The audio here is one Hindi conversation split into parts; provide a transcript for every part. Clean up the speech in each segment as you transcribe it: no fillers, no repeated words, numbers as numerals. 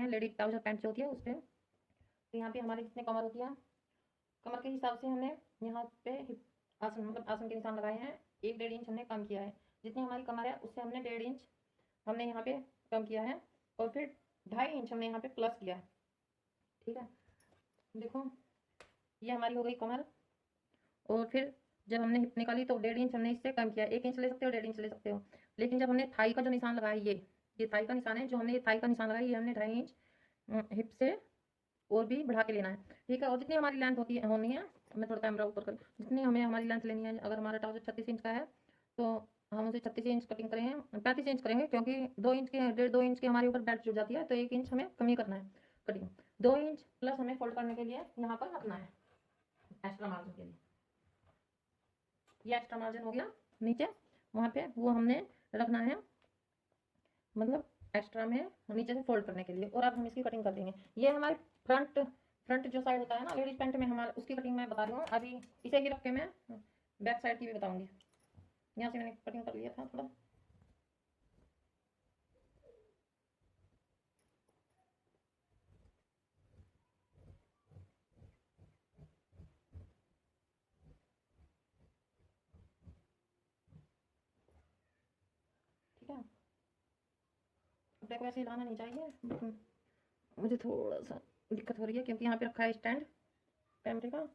हैं लेडीज ट्राउजर पैंट जो होती है उस पर। तो यहाँ पे हमारे जितने कमर होती है, कमर के हिसाब से हमने यहाँ पे आसन मतलब आसन के निशान लगाए हैं। 1-1.5 इंच हमने कम किया है। जितनी हमारी कमर है उससे हमने 1.5 इंच हमने यहाँ पे कम किया है, और फिर 2.5 इंच हमने यहाँ पे प्लस किया है। ठीक है, देखो ये हमारी हो गई कमर। और फिर जब हमने हिप निकाली तो 1.5 इंच हमने इससे कम किया। 1 इंच ले सकते हो, 1.5 इंच ले सकते हो। लेकिन जब हमने थाई का जो निशान लगाया, ये थाई का निशान है, जो हमने ये थाई का निशान लगाया, ये हमने 2.5 इंच हिप से और भी बढ़ा के लेना है। ठीक है, और जितनी हमारी लेंथ होनी है, मैं थोड़ा कैमरा ऊपर कर, जितनी हमें हमारी लेंथ लेनी है, अगर हमारा ट्राउजर 36 इंच का है तो हम उसे 36 इंच कटिंग करेंगे, 35 इंच करेंगे, क्योंकि 2 इंच के 1.5-2 इंच के हमारे ऊपर बेल्ट जुड़ जाती है, तो 1 इंच हमें कमी करना है कटिंग। 2 इंच प्लस हमें फोल्ड करने के लिए यहाँ पर रखना है एक्स्ट्रा मार्जिन के लिए। ये एक्स्ट्रा मार्जिन हो गया नीचे, वहाँ पे वो हमने रखना है, मतलब एक्स्ट्रा में नीचे से फोल्ड करने के लिए। और अब हम इसकी कटिंग कर देंगे। ये हमारे फ्रंट जो साइड होता है ना लेडीज पैंट में, हमारा उसकी कटिंग मैं बता रही हूँ अभी। इसे ही रख के मैं बैक साइड की भी बताऊंगी। यहाँ से मैंने कटिंग कर लिया था थोड़ा। ठीक है, कपड़े को ऐसे हिलाना नहीं चाहिए। मुझे थोड़ा सा दिक्कत हो रही है क्योंकि यहाँ पे रखा है स्टैंड कैमरे का।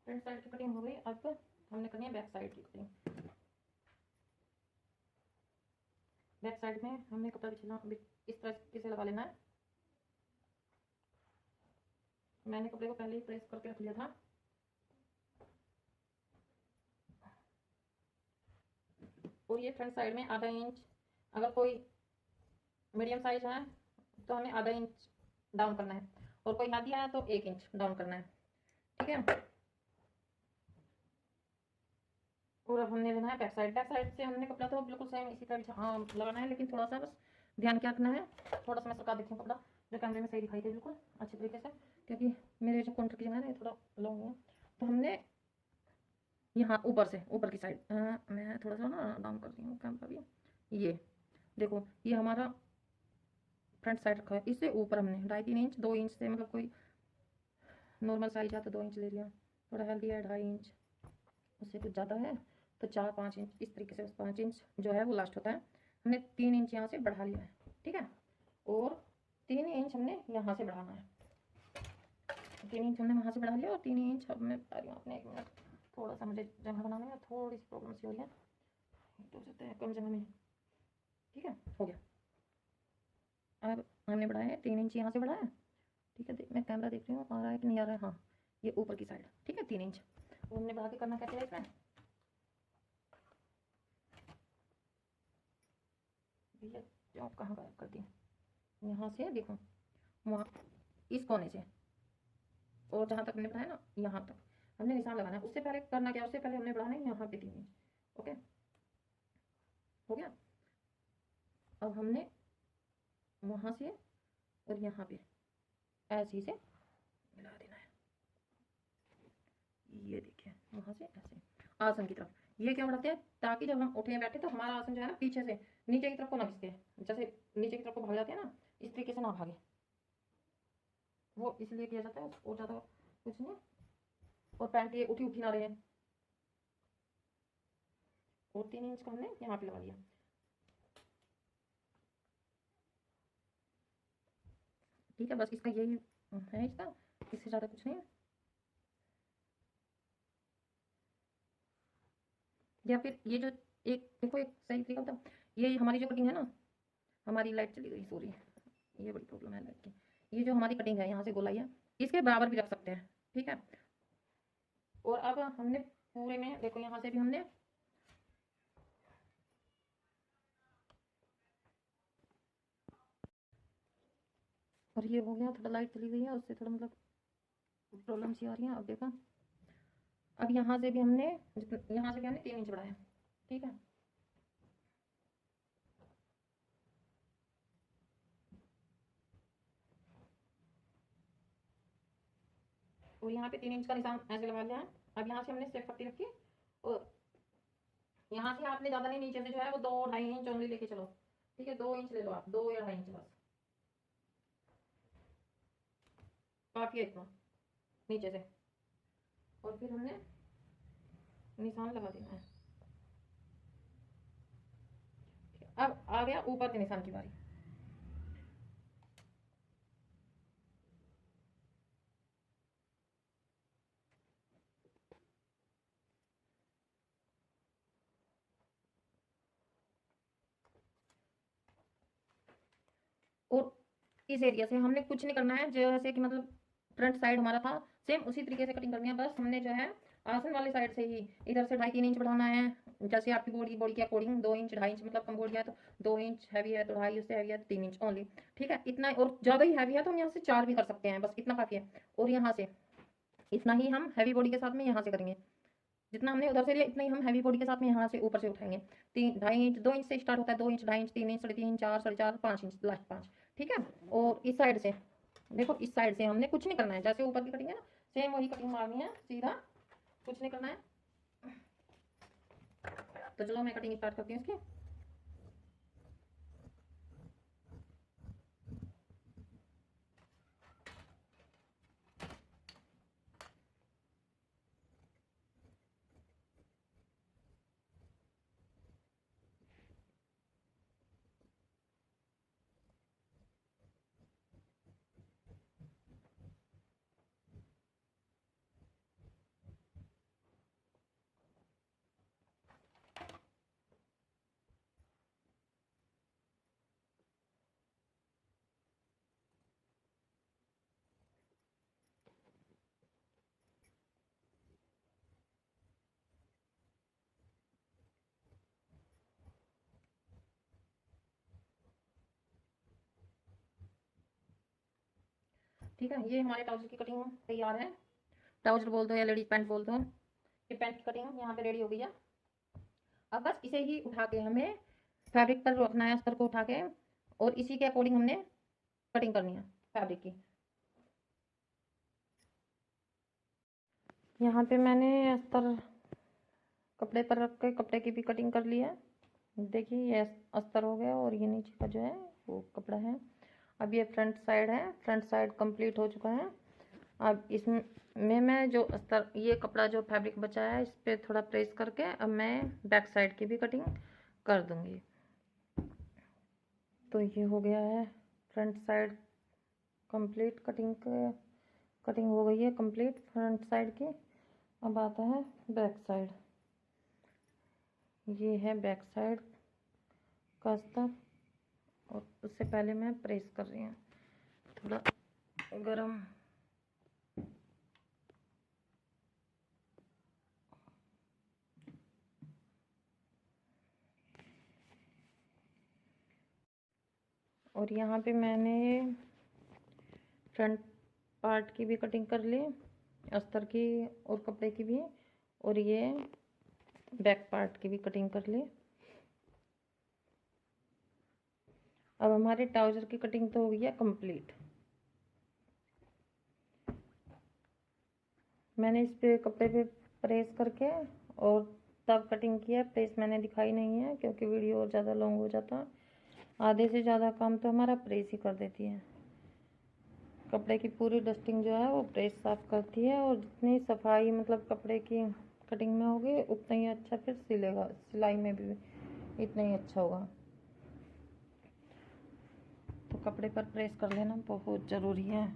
फ्रंट साइड की कटिंग हो गई। अब हमने करनी है बैक साइड की कटिंग। बैक साइड में हमने कपड़ा बिछना इस तरह से लगा लेना है। मैंने कपड़े को पहले ही प्रेस करके रख लिया था। और ये फ्रंट साइड में आधा इंच, अगर कोई मीडियम साइज है तो हमें आधा इंच डाउन करना है, और कोई हेवी है तो 1 इंच डाउन करना है। ठीक है, और अब हमने लेना है बैक साइड। बैक साइड से हमने कपड़ा तो बिल्कुल सेम इसी तरह लगाना है, लेकिन थोड़ा सा बस ध्यान क्या रखना है, थोड़ा सा मैं सरका देती हूँ कपड़ा जो कैमरे में सही दिखाई दे बिल्कुल अच्छे तरीके से, क्योंकि मेरे जो काउंटर की जगह है ना थोड़ा लॉन्ग है। तो हमने यहाँ ऊपर से ऊपर की साइड मैं थोड़ा सा ना डाउन करती हूँ कैमरा भी। ये देखो, ये हमारा फ्रंट साइड रखा है, इससे ऊपर हमने 2.5-3 इंच, 2 इंच से मतलब कोई नॉर्मल साइज है तो 2 इंच ले लिया, थोड़ा हेल्दी है 2.5 इंच, उससे कुछ ज़्यादा है तो 4-5 इंच, इस तरीके से 5 इंच जो है वो लास्ट होता है। हमने 3 इंच यहाँ से बढ़ा लिया है। ठीक है, और 3 इंच हमने यहाँ से बढ़ाना है। 3 इंच हमने वहाँ से बढ़ा लिया, और 3 इंच अब मैं बता रही हूँ अपने। 1 मिनट, थोड़ा सा मुझे जगह बनाने में थोड़ी सी प्रॉब्लम सी हो रही है, तो सकते हैं कम जगह में। ठीक है, हो गया। अब हमने बढ़ाया है 3 इंच यहाँ से बढ़ाया। ठीक है, मैं कैमरा देख रही हूँ आ रहा है कि नहीं आ रहा है। हाँ, ये ऊपर की साइड। ठीक है, 3 इंच हमने बढ़ा के करना कैसे है इसमें, भैया जॉब कहाँ गायब कर दी। यहाँ से देखो, वहाँ इस कोने से और जहाँ तक हमने बढ़ाया ना यहाँ तक हमने निशान लगाना है। उससे पहले करना क्या, उससे पहले हमने बढ़ाना है यहाँ पे 3 इंच। ओके, हो गया। अब हमने वहाँ से और यहाँ पे ऐसे ही से मिला देना है। ये देखिए, वहाँ से ऐसे आसन की तरफ। ये क्यों बढ़ाते हैं, ताकि जब हम उठे बैठे तो हमारा आसन जो है ना पीछे से नीचे की तरफ को ना खिसके, जैसे नीचे की तरफ को भाग जाते हैं ना, इस तरीके से ना भागे, वो इसलिए किया जाता है, और ज़्यादा कुछ नहीं। और पैंट ये उठी उठी ना रहे। और 3 इंच का हमने यहाँ पे लगा लिया। ठीक है, बस इसका यही है, इसका इससे ज़्यादा कुछ नहीं है। या फिर ये जो एक देखो, एक सही तरीका होता है, ये हमारी जो कटिंग है ना, हमारी लाइट चली गई, सॉरी, ये बड़ी प्रॉब्लम है लाइट की। ये जो हमारी कटिंग है यहाँ से गोलाई है, इसके बराबर भी रख सकते हैं। ठीक है, और अब हमने पूरे में देखो यहाँ से भी हमने और ये हो गया, थोड़ा लाइट चली गई है उससे थोड़ा मतलब प्रॉब्लम सी आ रही है। अब देखो, अब यहाँ से भी हमने 3 इंच बढ़ाया, ठीक है। और यहाँ पे 3 इंच का निशान ऐसे लगा लिया है। अब यहाँ से हमने स्टेप पट्टी रखी और यहाँ से आपने ज़्यादा नहीं, नीचे से जो है वो 2-2.5 इंच ओनली लेके चलो, ठीक है। 2 इंच ले लो आप, 2 या 2.5 इंच बस, काफ़ी है इतना नीचे से। और फिर हमने निशान लगा देना है। अब आ गया ऊपर के निशान की बारी। और इस एरिया से हमने कुछ नहीं करना है, जैसे कि मतलब फ्रंट साइड हमारा था सेम उसी तरीके से कटिंग करनी है। बस हमने जो है आसन वाली साइड से ही इधर से 2.5-3 इंच बढ़ाना है। जैसे आपकी बॉडी के अकॉर्डिंग 2 इंच 2.5 इंच, मतलब कम बॉडी है तो 2 इंच, हैवी है तो 2.5, उससे हैवी है तो 3 इंच ओनली, ठीक है। इतना, और ज़्यादा ही हैवी है तो हम यहाँ से 4 भी कर सकते हैं, बस इतना काफ़ी है। और यहाँ से इतना ही हम हैवी बॉडी के साथ में यहाँ से करेंगे, जितना हमने उधर से लिया इतना ही हम हैवी बॉडी के साथ में यहाँ से ऊपर से उठाएंगे। 3-2.5 इंच, 2 इंच से स्टार्ट होता है, 2 inch 2.5 inch, 3 inch 3.5, 4 4.5, 5 inch, last 5, ठीक है। और इस साइड से देखो, इस साइड से हमने कुछ नहीं करना है, जैसे ऊपर की कटिंग है ना सेम वही कटिंग मारनी है सीधा, कुछ नहीं करना है। तो चलो मैं कटिंग स्टार्ट करती हूँ इसकी। ठीक है, ये हमारे ट्राउजर की कटिंग तैयार है। ट्राउजर बोल दो या लेडीज पैंट बोल दो, ये पैंट की कटिंग यहाँ पे रेडी हो गई है। अब बस इसे ही उठा के हमें फैब्रिक पर रखना है, अस्तर को उठा के, और इसी के अकॉर्डिंग हमने कटिंग करनी है फैब्रिक की। यहाँ पे मैंने अस्तर कपड़े पर रख के कपड़े की भी कटिंग कर ली है। देखिए ये अस्तर हो गया और ये नीचे का जो है वो कपड़ा है। अब ये फ्रंट साइड है, फ्रंट साइड कंप्लीट हो चुका है। अब इसमें मैं जो अस्तर, ये कपड़ा जो फैब्रिक बचा है इस पर थोड़ा प्रेस करके अब मैं बैक साइड की भी कटिंग कर दूंगी। तो ये हो गया है फ्रंट साइड कंप्लीट, कटिंग हो गई है कंप्लीट फ्रंट साइड की। अब आता है बैक साइड, ये है बैक साइड का अस्तर। और उससे पहले मैं प्रेस कर रही हूँ, थोड़ा गरम। और यहाँ पे मैंने फ्रंट पार्ट की भी कटिंग कर ली, अस्तर की और कपड़े की भी, और ये बैक पार्ट की भी कटिंग कर ली। अब हमारे ट्राउजर की कटिंग तो हो गई है कंप्लीट। मैंने इस पे कपड़े पे प्रेस करके और तब कटिंग किया, प्रेस मैंने दिखाई नहीं है क्योंकि वीडियो और ज़्यादा लॉन्ग हो जाता। आधे से ज़्यादा काम तो हमारा प्रेस ही कर देती है। कपड़े की पूरी डस्टिंग जो है वो प्रेस साफ करती है, और जितनी सफाई मतलब कपड़े की कटिंग में होगी उतना ही अच्छा फिर सिलेगा, सिलाई में भी इतना ही अच्छा होगा। तो कपड़े पर प्रेस कर लेना बहुत ज़रूरी है।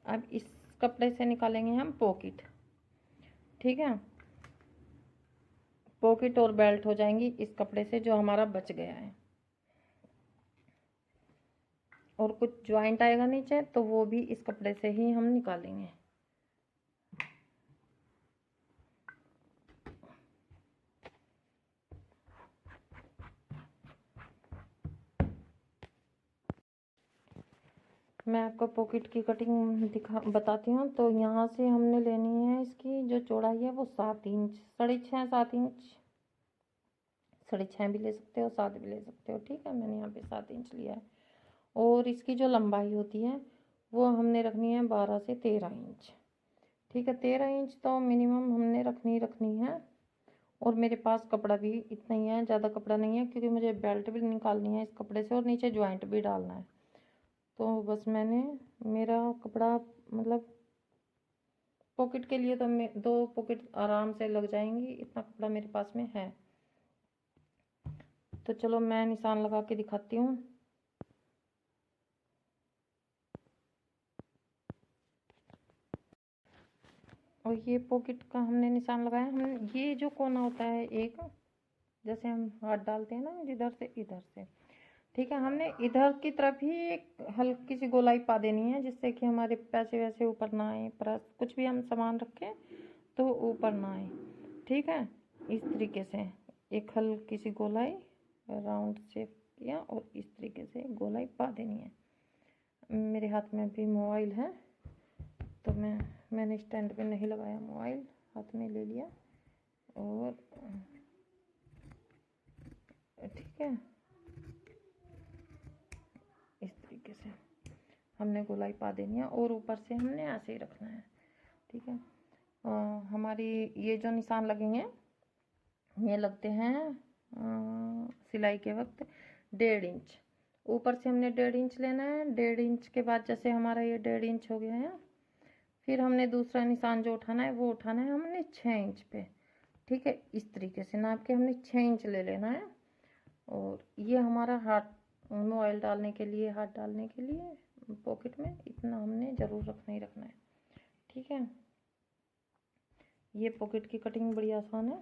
अब इस कपड़े से निकालेंगे हम पॉकेट, ठीक है। पॉकेट और बेल्ट हो जाएंगी इस कपड़े से जो हमारा बच गया है। और कुछ ज्वाइंट आएगा नीचे, तो वो भी इस कपड़े से ही हम निकालेंगे। मैं आपको पॉकेट की कटिंग बताती हूँ। तो यहाँ से हमने लेनी है, इसकी जो चौड़ाई है वो 7 इंच, 6.5 7 इंच, 6.5 भी ले सकते हो, 7 भी ले सकते हो। ठीक है, मैंने यहाँ पे 7 इंच लिया है। और इसकी जो लंबाई होती है वो हमने रखनी है 12 से 13 इंच। ठीक है, 13 इंच तो मिनिमम हमने रखनी है। और मेरे पास कपड़ा भी इतना ही है, ज़्यादा कपड़ा नहीं है, क्योंकि मुझे बेल्ट भी निकालनी है इस कपड़े से और नीचे ज्वाइंट भी डालना है। तो बस मेरा कपड़ा मतलब पॉकेट के लिए तो 2 पॉकेट आराम से लग जाएंगी, इतना कपड़ा मेरे पास में है। तो चलो मैं निशान लगा के दिखाती हूँ। और ये पॉकेट का हमने निशान लगाया। हम ये जो कोना होता है एक, जैसे हम हाथ डालते हैं ना इधर से इधर से, ठीक है, हमने इधर की तरफ ही एक हल्की सी गोलाई पा देनी है, जिससे कि हमारे पैसे वैसे ऊपर ना आए, पर्स कुछ भी हम सामान रखें तो ऊपर ना आए। ठीक है, इस तरीके से एक हल्की सी गोलाई राउंड शेप किया और इस तरीके से गोलाई पा देनी है। मेरे हाथ में भी मोबाइल है, तो मैंने स्टैंड पे नहीं लगाया, मोबाइल हाथ में ले लिया। और ठीक है, इस तरीके से हमने गोलाई पा देनी है और ऊपर से हमने ऐसे ही रखना है। ठीक है, हमारी ये जो निशान लगेंगे ये लगते हैं सिलाई के वक्त 1.5 इंच। ऊपर से हमने 1.5 इंच लेना है। 1.5 इंच के बाद जैसे हमारा ये 1.5 इंच हो गया है, फिर हमने दूसरा निशान जो उठाना है वो उठाना है हमने 6 इंच पे। ठीक है, इस तरीके से नाप के हमने 6 इंच ले लेना है। और ये हमारा हाथ मोबाइल डालने के लिए, हाथ डालने के लिए पॉकेट में इतना हमने ज़रूर रखना ही रखना है। ठीक है, ये पॉकेट की कटिंग बड़ी आसान है।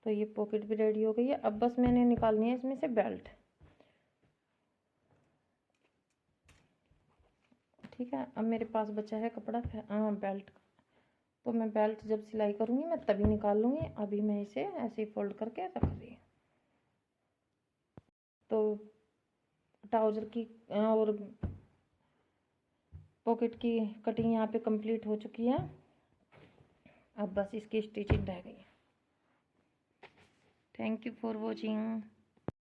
तो ये पॉकेट भी रेडी हो गई है। अब बस मैंने निकालनी है इसमें से बेल्ट। ठीक है, अब मेरे पास बचा है कपड़ा बेल्ट का। तो मैं बेल्ट जब सिलाई करूँगी मैं तभी निकाल लूँगी। अभी मैं इसे ऐसे ही फोल्ड करके रख रही हूँ। तो ट्राउज़र की और पॉकेट की कटिंग यहाँ पे कंप्लीट हो चुकी है। अब बस इसकी स्टिचिंग रह गई है। Thank you for watching.